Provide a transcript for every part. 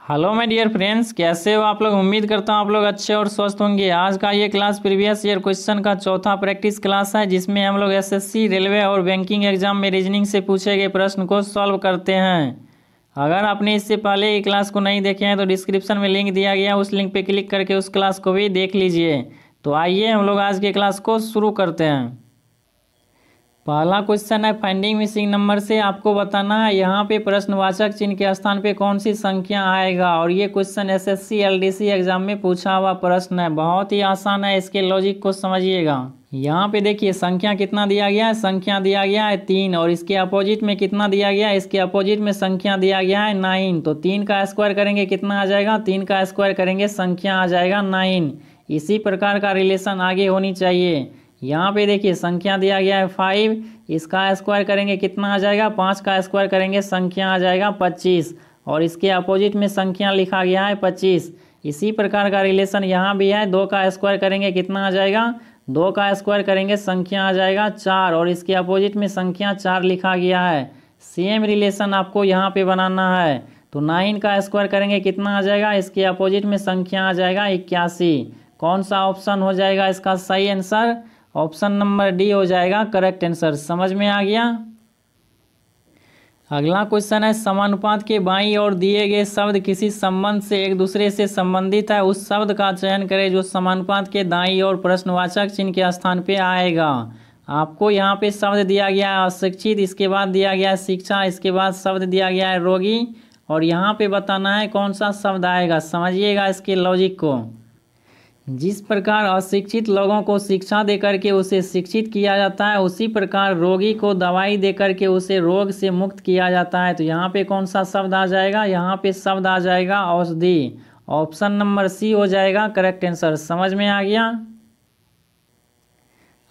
Hello my dear friends, कैसे हो आप लोग। उम्मीद करता हूँ आप लोग अच्छे और स्वस्थ होंगे। आज का ये क्लास प्रीवियस ईयर क्वेश्चन का चौथा प्रैक्टिस क्लास है, जिसमें हम लोग एसएससी, रेलवे और बैंकिंग एग्जाम में रीजनिंग से पूछे गए प्रश्न को सॉल्व करते हैं। अगर आपने इससे पहले की क्लास को नहीं देखे हैं तो डिस्क्रिप्शन में लिंक दिया गया, उस लिंक पर क्लिक करके उस क्लास को भी देख लीजिए। तो आइए हम लोग आज के क्लास को शुरू करते हैं। पहला क्वेश्चन है, फाइंडिंग मिसिंग नंबर से आपको बताना है यहाँ पे प्रश्नवाचक चिन्ह के स्थान पे कौन सी संख्या आएगा। और ये क्वेश्चन एसएससी एलडीसी एग्जाम में पूछा हुआ प्रश्न है, बहुत ही आसान है। इसके लॉजिक को समझिएगा। यहाँ पे देखिए संख्या कितना दिया गया है, संख्या दिया गया है 3, और इसके अपोजिट में कितना दिया गया है, इसके अपोजिट में संख्या दिया गया है 9। तो 3 का स्क्वायर करेंगे कितना आ जाएगा, 3 का स्क्वायर करेंगे संख्या आ जाएगा 9। इसी प्रकार का रिलेशन आगे होनी चाहिए। यहाँ पे देखिए संख्या दिया गया है 5, इसका स्क्वायर करेंगे कितना आ जाएगा, 5 का स्क्वायर करेंगे संख्या आ जाएगा 25, और इसके अपोजिट में संख्या लिखा गया है 25। इसी प्रकार का रिलेशन यहाँ भी है, 2 का स्क्वायर करेंगे कितना आ जाएगा, 2 का स्क्वायर करेंगे संख्या आ जाएगा 4, और इसके अपोजिट में संख्या 4 लिखा गया है। सेम रिलेशन आपको यहाँ पे बनाना है। तो 9 का स्क्वायर करेंगे कितना आ जाएगा, इसके अपोजिट में संख्या आ जाएगा 81। कौन सा ऑप्शन हो जाएगा इसका सही आंसर, ऑप्शन नंबर डी हो जाएगा करेक्ट आंसर। समझ में आ गया। अगला क्वेश्चन है, समानुपात के बाईं ओर दिए गए शब्द किसी संबंध से एक दूसरे से संबंधित है, उस शब्द का चयन करें जो समानुपात के दाईं ओर प्रश्नवाचक चिन्ह के स्थान पे आएगा। आपको यहाँ पे शब्द दिया गया है अशिक्षित, इसके बाद दिया गया है शिक्षा, इसके बाद शब्द दिया गया है रोगी, और यहाँ पे बताना है कौन सा शब्द आएगा। समझिएगा इसके लॉजिक को। जिस प्रकार अशिक्षित लोगों को शिक्षा देकर के उसे शिक्षित किया जाता है, उसी प्रकार रोगी को दवाई देकर के उसे रोग से मुक्त किया जाता है। तो यहाँ पे कौन सा शब्द आ जाएगा, यहाँ पे शब्द आ जाएगा औषधि। ऑप्शन नंबर सी हो जाएगा करेक्ट आंसर। समझ में आ गया।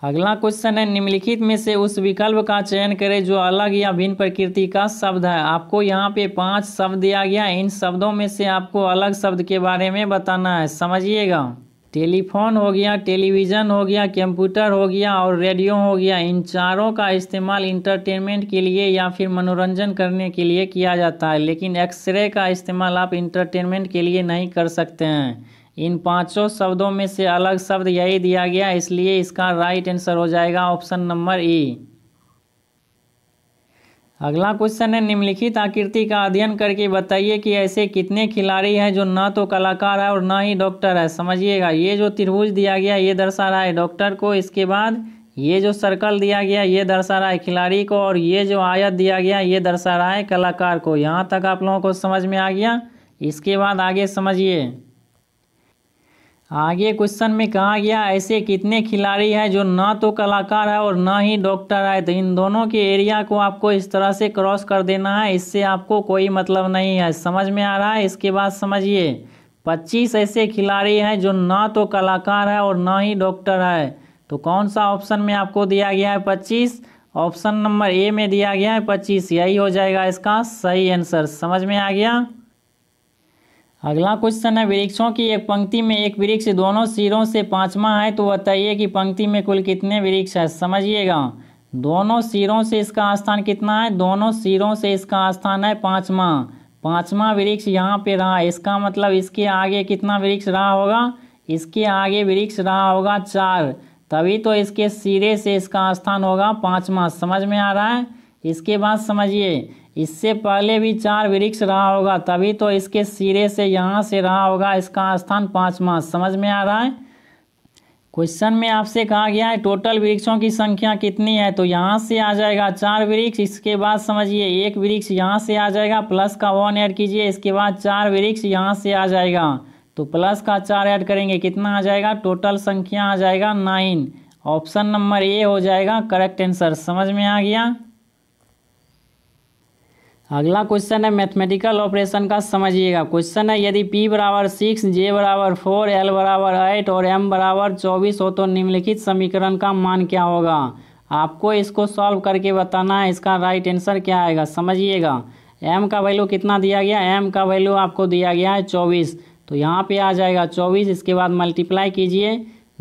अगला क्वेश्चन है, निम्नलिखित में से उस विकल्प का चयन करें जो अलग या भिन्न प्रकृति का शब्द है। आपको यहाँ पे 5 शब्द दिया गया, इन शब्दों में से आपको अलग शब्द के बारे में बताना है। समझिएगा। टेलीफोन हो गया, टेलीविज़न हो गया, कंप्यूटर हो गया और रेडियो हो गया। इन चारों का इस्तेमाल इंटरटेनमेंट के लिए या फिर मनोरंजन करने के लिए किया जाता है, लेकिन एक्सरे का इस्तेमाल आप इंटरटेनमेंट के लिए नहीं कर सकते हैं। इन 5 शब्दों में से अलग शब्द यही दिया गया, इसलिए इसका राइट आंसर हो जाएगा ऑप्शन नंबर ई। अगला क्वेश्चन है, निम्नलिखित आकृति का अध्ययन करके बताइए कि ऐसे कितने खिलाड़ी हैं जो न तो कलाकार है और न ही डॉक्टर है। समझिएगा। ये जो त्रिभुज दिया गया ये दर्शा रहा है डॉक्टर को, इसके बाद ये जो सर्कल दिया गया ये दर्शा रहा है खिलाड़ी को, और ये जो आयत दिया गया ये दर्शा रहा है कलाकार को। यहाँ तक आप लोगों को समझ में आ गया। इसके बाद आगे समझिए। आगे क्वेश्चन में कहा गया ऐसे कितने खिलाड़ी हैं जो ना तो कलाकार है और ना ही डॉक्टर है। तो इन दोनों के एरिया को आपको इस तरह से क्रॉस कर देना है, इससे आपको कोई मतलब नहीं है। समझ में आ रहा है। इसके बाद समझिए, 25 ऐसे खिलाड़ी हैं जो ना तो कलाकार है और ना ही डॉक्टर है। तो कौन सा ऑप्शन में आपको दिया गया है 25, ऑप्शन नंबर ए में दिया गया है 25, यही हो जाएगा इसका सही आंसर। समझ में आ गया। अगला क्वेश्चन है, वृक्षों की एक पंक्ति में एक वृक्ष दोनों सिरों से 5वां है, तो बताइए कि पंक्ति में कुल कितने वृक्ष है। समझिएगा। दोनों सिरों से इसका स्थान कितना है, दोनों सिरों से इसका स्थान है 5वां वृक्ष यहाँ पे रहा। इसका मतलब इसके आगे कितना वृक्ष रहा होगा, इसके आगे वृक्ष रहा होगा 4, तभी तो इसके सिरे से इसका स्थान होगा 5वां। समझ में आ रहा है। इसके बाद समझिए, इससे पहले भी 4 वृक्ष रहा होगा, तभी तो इसके सिरे से यहाँ से रहा होगा इसका स्थान 5वां। समझ में आ रहा है। क्वेश्चन में आपसे कहा गया है टोटल वृक्षों की संख्या कितनी है, तो यहाँ से आ जाएगा 4 वृक्ष। इसके बाद समझिए, एक वृक्ष यहाँ से आ जाएगा, प्लस का 1 ऐड कीजिए, इसके बाद 4 वृक्ष यहाँ से आ जाएगा, तो प्लस का 4 ऐड करेंगे कितना आ जाएगा, टोटल संख्या आ जाएगा 9। ऑप्शन नंबर ए हो जाएगा करेक्ट आंसर। समझ में आ गया। अगला क्वेश्चन है, मैथमेटिकल ऑपरेशन का समझिएगा। क्वेश्चन है, यदि p बराबर 6, j बराबर 4, l बराबर 8 और m बराबर 24 हो तो निम्नलिखित समीकरण का मान क्या होगा। आपको इसको सॉल्व करके बताना है, इसका राइट आंसर क्या आएगा। समझिएगा। m का वैल्यू कितना दिया गया, m का वैल्यू आपको दिया गया है 24, तो यहाँ पे आ जाएगा 24। इसके बाद मल्टीप्लाई कीजिए,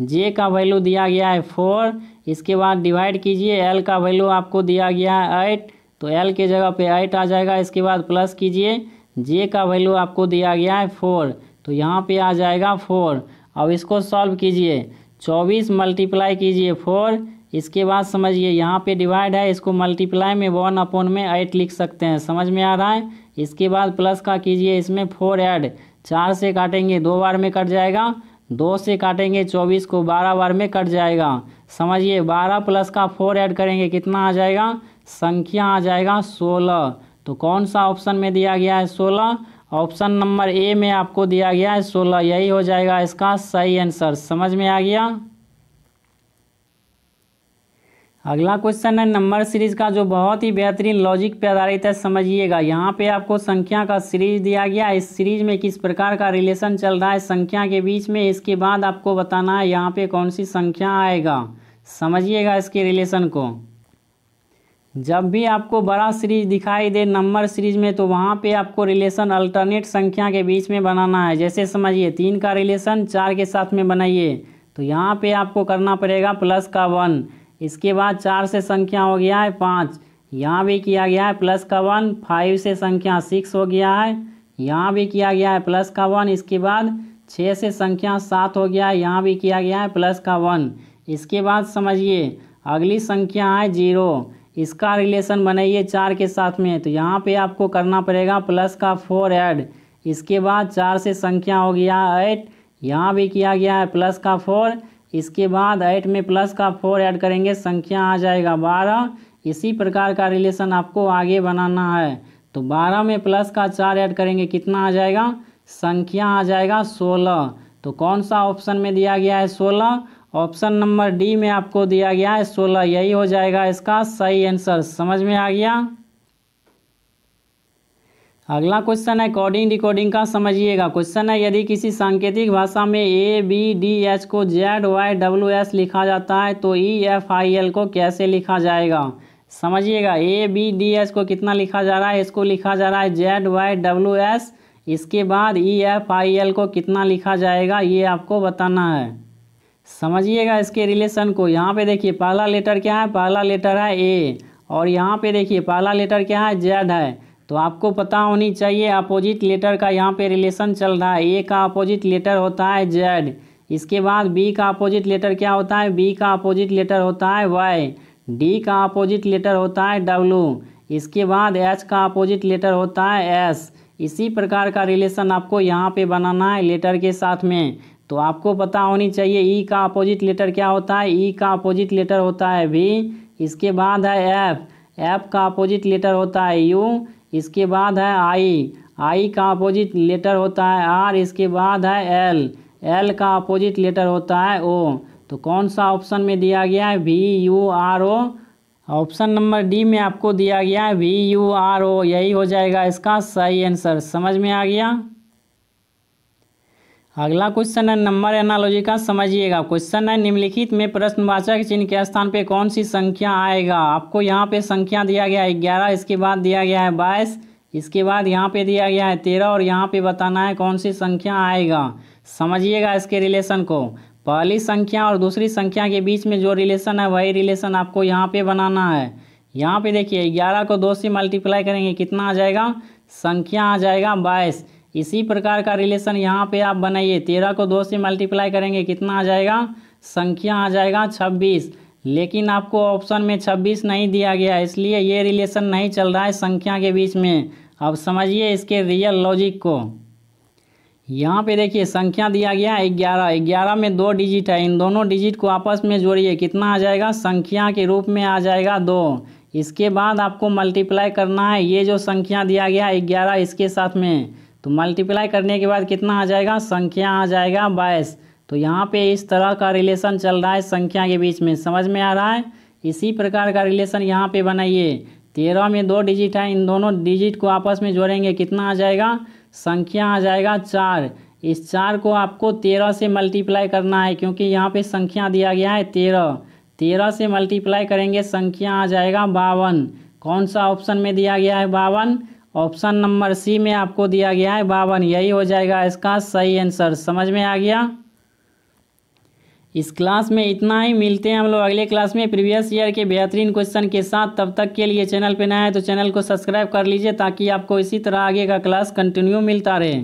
j का वैल्यू दिया गया है 4, इसके बाद डिवाइड कीजिए, l का वैल्यू आपको दिया गया है 8, तो L के जगह पे 8 आ जाएगा। इसके बाद प्लस कीजिए, जे का वैल्यू आपको दिया गया है 4, तो यहाँ पे आ जाएगा 4। अब इसको सॉल्व कीजिए, 24 मल्टीप्लाई कीजिए 4, इसके बाद समझिए यहाँ पे डिवाइड है, इसको मल्टीप्लाई में 1/8 लिख सकते हैं, समझ में आ रहा है। इसके बाद प्लस का कीजिए, इसमें 4 ऐड, 4 से काटेंगे 2 बार में कट जाएगा, 2 से काटेंगे 24 को 12 बार में कट जाएगा। समझिए 12 प्लस का 4 ऐड करेंगे कितना आ जाएगा, संख्या आ जाएगा 16। तो कौन सा ऑप्शन में दिया गया है 16, ऑप्शन नंबर ए में आपको दिया गया है 16, यही हो जाएगा इसका सही आंसर। समझ में आ गया। अगला क्वेश्चन है नंबर सीरीज का, जो बहुत ही बेहतरीन लॉजिक पे आधारित है। समझिएगा यहाँ पे आपको संख्या का सीरीज दिया गया, इस सीरीज में किस प्रकार का रिलेशन चल रहा है संख्या के बीच में, इसके बाद आपको बताना है यहाँ पे कौन सी संख्या आएगा। समझिएगा इसके रिलेशन को। जब भी आपको बड़ा सीरीज दिखाई दे नंबर सीरीज में, तो वहाँ पे आपको रिलेशन अल्टरनेट संख्या के बीच में बनाना है। जैसे समझिए 3 का रिलेशन 4 के साथ में बनाइए, तो यहाँ पे आपको करना पड़ेगा प्लस का 1। इसके बाद 4 से संख्या हो गया है 5, यहाँ भी किया गया है प्लस का 1। 5 से संख्या 6 हो गया है, यहाँ भी किया गया है प्लस का 1। इसके बाद 6 से संख्या 7 हो गया है, यहाँ भी किया गया है प्लस का 1। इसके बाद समझिए अगली संख्या है 0, इसका रिलेशन बनाइए 4 के साथ में, तो यहाँ पे आपको करना पड़ेगा प्लस का 4 ऐड। इसके बाद 4 से संख्या हो गया 8, यहाँ भी किया गया है प्लस का 4। इसके बाद 8 में प्लस का 4 ऐड करेंगे, संख्या आ जाएगा 12। इसी प्रकार का रिलेशन आपको आगे बनाना है। तो 12 में प्लस का 4 ऐड करेंगे कितना आ जाएगा, संख्या आ जाएगा 16। तो कौन सा ऑप्शन में दिया गया है 16, ऑप्शन नंबर डी में आपको दिया गया है 16, यही हो जाएगा इसका सही आंसर। समझ में आ गया। अगला क्वेश्चन है कोडिंग डिकोडिंग का। समझिएगा क्वेश्चन है, यदि किसी सांकेतिक भाषा में ABDH को ZYWS लिखा जाता है तो EFIL को कैसे लिखा जाएगा। समझिएगा ABDH को कितना लिखा जा रहा है, इसको लिखा जा रहा है ZYWS। इसके बाद EFIL को कितना लिखा जाएगा ये आपको बताना है। समझिएगा इसके रिलेशन को। यहाँ पे देखिए पहला लेटर क्या है, पहला लेटर है ए, और यहाँ पे देखिए पहला लेटर क्या है, जेड है। तो आपको पता होनी चाहिए अपोजिट लेटर का यहाँ पे रिलेशन चल रहा है। ए का अपोजिट लेटर होता है जेड, इसके बाद बी का अपोजिट लेटर क्या होता है, बी का अपोजिट लेटर होता है वाई, डी का अपोजिट लेटर होता है डब्लू, इसके बाद एच का अपोजिट लेटर होता है एस। इसी प्रकार का रिलेशन आपको यहाँ पे बनाना है लेटर के साथ में। तो आपको पता होनी चाहिए ई का अपोजिट लेटर क्या होता है, ई का अपोजिट लेटर होता है वी। इसके बाद है एफ, एफ का अपोजिट लेटर होता है यू। इसके बाद है आई, आई का अपोजिट लेटर होता है आर। इसके बाद है एल, एल का अपोजिट लेटर होता है ओ। तो कौन सा ऑप्शन में दिया गया है, VURO। ऑप्शन नंबर डी में आपको दिया गया है VURO, यही हो जाएगा इसका सही आंसर। समझ में आ गया। अगला क्वेश्चन है नंबर एनालॉजी का। समझिएगा क्वेश्चन है, निम्नलिखित में प्रश्नवाचक चिन्ह के स्थान पे कौन सी संख्या आएगा। आपको यहाँ पे संख्या दिया गया है 11, इसके बाद दिया गया है 22, इसके बाद यहाँ पे दिया गया है 13, और यहाँ पे बताना है कौन सी संख्या आएगा। समझिएगा इसके रिलेशन को। पहली संख्या और दूसरी संख्या के बीच में जो रिलेशन है वही रिलेशन आपको यहाँ पे बनाना है। यहाँ पे देखिए 11 को 2 से मल्टीप्लाई करेंगे कितना आ जाएगा, संख्या आ जाएगा 22। इसी प्रकार का रिलेशन यहाँ पे आप बनाइए, 13 को 2 से मल्टीप्लाई करेंगे कितना आ जाएगा, संख्या आ जाएगा 26। लेकिन आपको ऑप्शन में 26 नहीं दिया गया, इसलिए ये रिलेशन नहीं चल रहा है संख्या के बीच में। अब समझिए इसके रियल लॉजिक को। यहाँ पे देखिए संख्या दिया गया 11, 11 में 2 डिजिट है, इन दोनों डिजिट को आपस में जोड़िए कितना आ जाएगा, संख्या के रूप में आ जाएगा 2। इसके बाद आपको मल्टीप्लाई करना है ये जो संख्या दिया गया 11 इसके साथ में, तो मल्टीप्लाई करने के बाद कितना आ जाएगा, संख्या आ जाएगा 22। तो यहाँ पे इस तरह का रिलेशन चल रहा है संख्या के बीच में। समझ में आ रहा है। इसी प्रकार का रिलेशन यहाँ पे बनाइए, 13 में 2 डिजिट है, इन दोनों डिजिट को आपस में जोड़ेंगे कितना आ जाएगा, संख्या आ जाएगा 4। इस 4 को आपको 13 से मल्टीप्लाई करना है, क्योंकि यहाँ पे संख्या दिया गया है 13। 13 से मल्टीप्लाई करेंगे संख्या आ जाएगा 52। कौन सा ऑप्शन में दिया गया है 52, ऑप्शन नंबर सी में आपको दिया गया है 52, यही हो जाएगा इसका सही आंसर। समझ में आ गया। इस क्लास में इतना ही। मिलते हैं हम लोग अगले क्लास में प्रीवियस ईयर के बेहतरीन क्वेश्चन के साथ। तब तक के लिए चैनल पे नया है तो चैनल को सब्सक्राइब कर लीजिए ताकि आपको इसी तरह आगे का क्लास कंटिन्यू मिलता रहे।